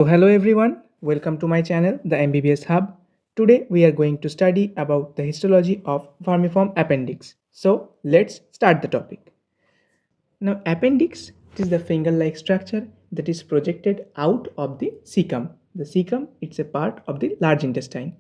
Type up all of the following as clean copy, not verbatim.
So hello everyone, welcome to my channel, the MBBS Hub. Today we are going to study about the histology of vermiform appendix. So let's start the topic. Now appendix is the finger-like structure that is projected out of the cecum. The cecum it's a part of the large intestine.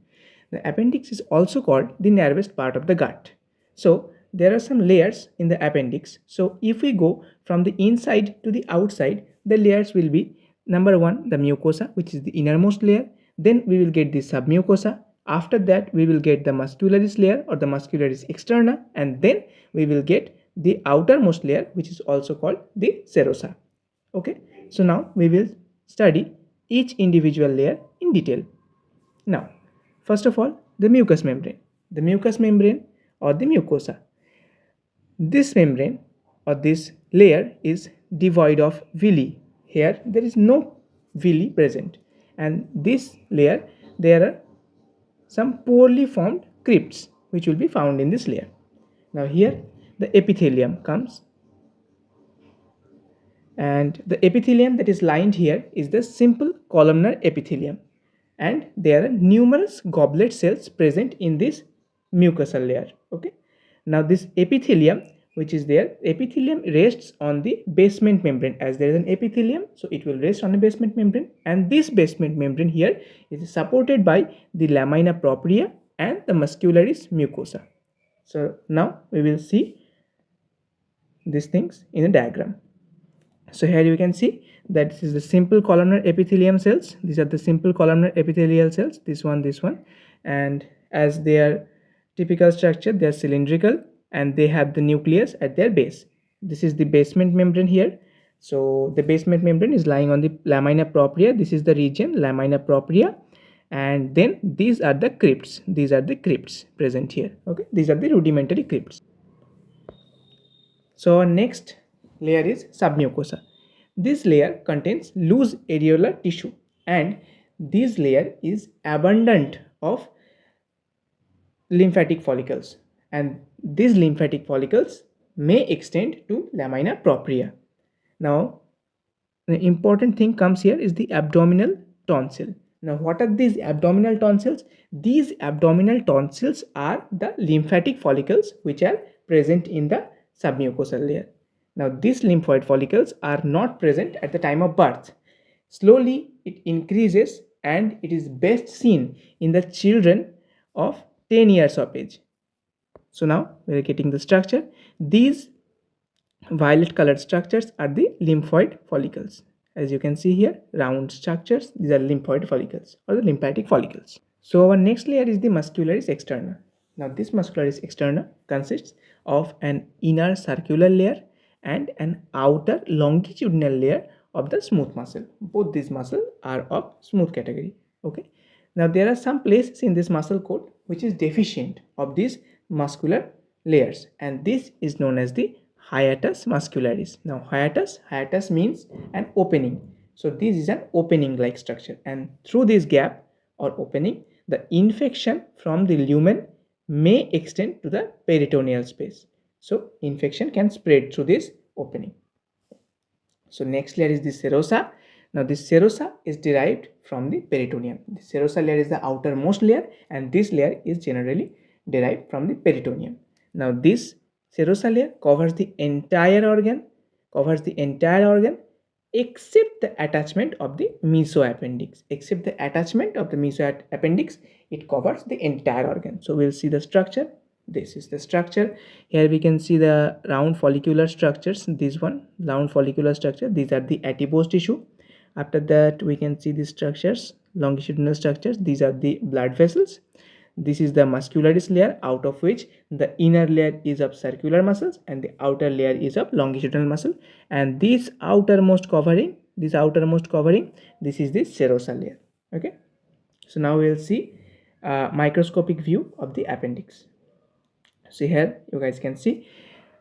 The appendix is also called the narrowest part of the gut. So there are some layers in the appendix. So if we go from the inside to the outside, the layers will be number one, the mucosa, which is the innermost layer. Then we will get the submucosa. After that, we will get the muscularis layer or the muscularis externa, and then we will get the outermost layer, which is also called the serosa. Okay, so now we will study each individual layer in detail. Now, first of all, the mucous membrane. The mucous membrane or the mucosa. This membrane or this layer is devoid of villi. Here there is no villi present, and this layer there are some poorly formed crypts which will be found in this layer. Now here the epithelium comes, and the epithelium that is lined here is the simple columnar epithelium, and there are numerous goblet cells present in this mucosal layer. Okay, now this epithelium which is there, epithelium rests on the basement membrane. As there is an epithelium, so it will rest on a basement membrane, and this basement membrane here is supported by the lamina propria and the muscularis mucosa. So now we will see these things in a diagram. So here you can see that this is the simple columnar epithelium cells. These are the simple columnar epithelial cells, this one, and as their typical structure, they are cylindrical and they have the nucleus at their base. This is the basement membrane here. So the basement membrane is lying on the lamina propria. This is the region, lamina propria, and then these are the crypts. These are the crypts present here. Okay, these are the rudimentary crypts. So our next layer is submucosa. This layer contains loose areolar tissue, and this layer is abundant of lymphatic follicles, and these lymphatic follicles may extend to lamina propria. Now the important thing comes here is the abdominal tonsil. Now what are these abdominal tonsils? These abdominal tonsils are the lymphatic follicles which are present in the submucosal layer. Now these lymphoid follicles are not present at the time of birth. Slowly it increases, and it is best seen in the children of 10 years of age. So now we are getting the structure. These violet colored structures are the lymphoid follicles. As you can see here, round structures, these are lymphoid follicles or the lymphatic follicles. So our next layer is the muscularis externa. Now this muscularis externa consists of an inner circular layer and an outer longitudinal layer of the smooth muscle. Both these muscles are of smooth category. Okay, now there are some places in this muscle coat which is deficient of these muscular layers, and this is known as the hiatus muscularis. Now hiatus means an opening. So this is an opening like structure, and through this gap or opening, the infection from the lumen may extend to the peritoneal space. So infection can spread through this opening. So next layer is the serosa. Now this serosa is derived from the peritoneum. The serosa layer is the outermost layer, and this layer is generally derived from the peritoneum. Now this serosa layer covers the entire organ, except the attachment of the mesoappendix. Except the attachment of the mesoappendix, it covers the entire organ. So we'll see the structure. This is the structure. Here we can see the round follicular structures. This one, round follicular structure, these are the adipose tissue. After that we can see the structures, longitudinal structures, these are the blood vessels. This is the muscularis layer, out of which the inner layer is of circular muscles and the outer layer is of longitudinal muscle, and this outermost covering, this is the serosa layer. Okay, so now we'll see microscopic view of the appendix. So here you guys can see,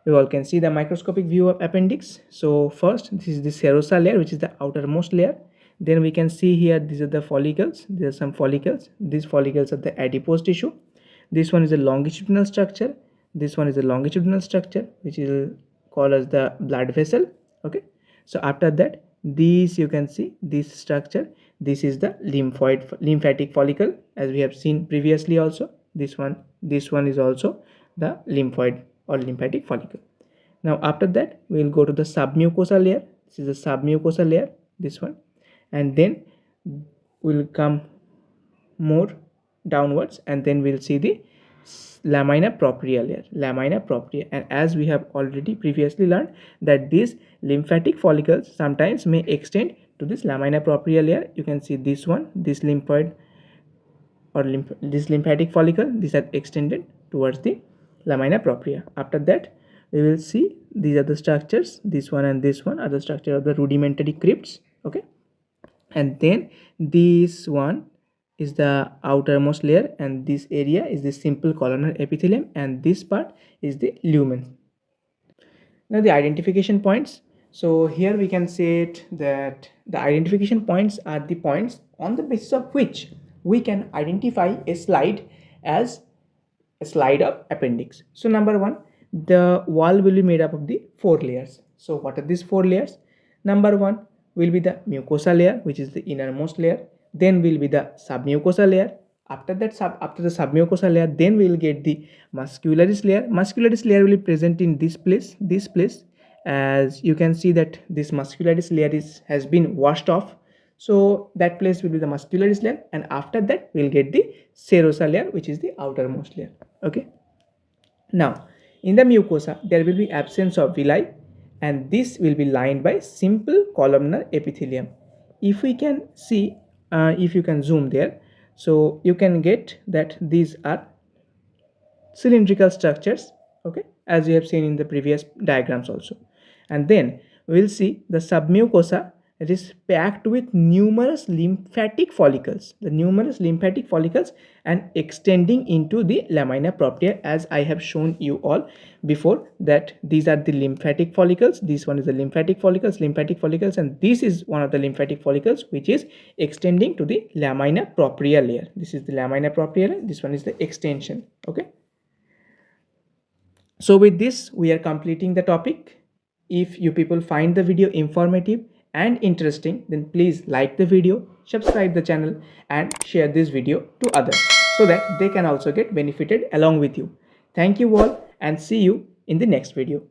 you all can see the microscopic view of appendix. So first, this is the serosa layer, which is the outermost layer. Then we can see here, these are the follicles. There are some follicles. These follicles are the adipose tissue. This one is a longitudinal structure. This one is a longitudinal structure, which is called as the blood vessel. Okay, so after that, these you can see, this structure, this is the lymphatic follicle, as we have seen previously also. This one is also the lymphoid or lymphatic follicle. Now after that we will go to the submucosa layer. This is the submucosa layer, this one, and then we'll come more downwards, and then we'll see the lamina propria layer, lamina propria. And as we have already previously learned that these lymphatic follicles sometimes may extend to this lamina propria layer. You can see this one, this lymphoid or this lymphatic follicle, these are extended towards the lamina propria. After that we will see these are the structures, this one and this one are the structure of the rudimentary crypts. Okay, and then this one is the outermost layer, and this area is the simple columnar epithelium, and this part is the lumen. Now the identification points. So here we can say it that the identification points are the points on the basis of which we can identify a slide as a slide of appendix. So number one, the wall will be made up of the 4 layers. So what are these 4 layers? Number one will be the mucosa layer, which is the innermost layer. Then will be the submucosa layer. After the submucosa layer, then we will get the muscularis layer. Muscularis layer will be present in this place. As you can see that this muscularis layer has been washed off, so that place will be the muscularis layer, and after that we will get the serosa layer, which is the outermost layer. Okay, now in the mucosa there will be absence of villi, and this will be lined by simple columnar epithelium. If we can see, if you can zoom there, so you can get that these are cylindrical structures. Okay, as you have seen in the previous diagrams also. And then we will see the submucosa, it is packed with numerous lymphatic follicles, and extending into the lamina propria, as I have shown you all before that these are the lymphatic follicles, this one is the lymphatic follicles, and this is one of the lymphatic follicles which is extending to the lamina propria layer. This is the lamina propria layer, this one is the extension. Okay, so with this we are completing the topic. If you people find the video informative and interesting, then please like the video, subscribe the channel, and share this video to others so that they can also get benefited along with you. Thank you all, and see you in the next video.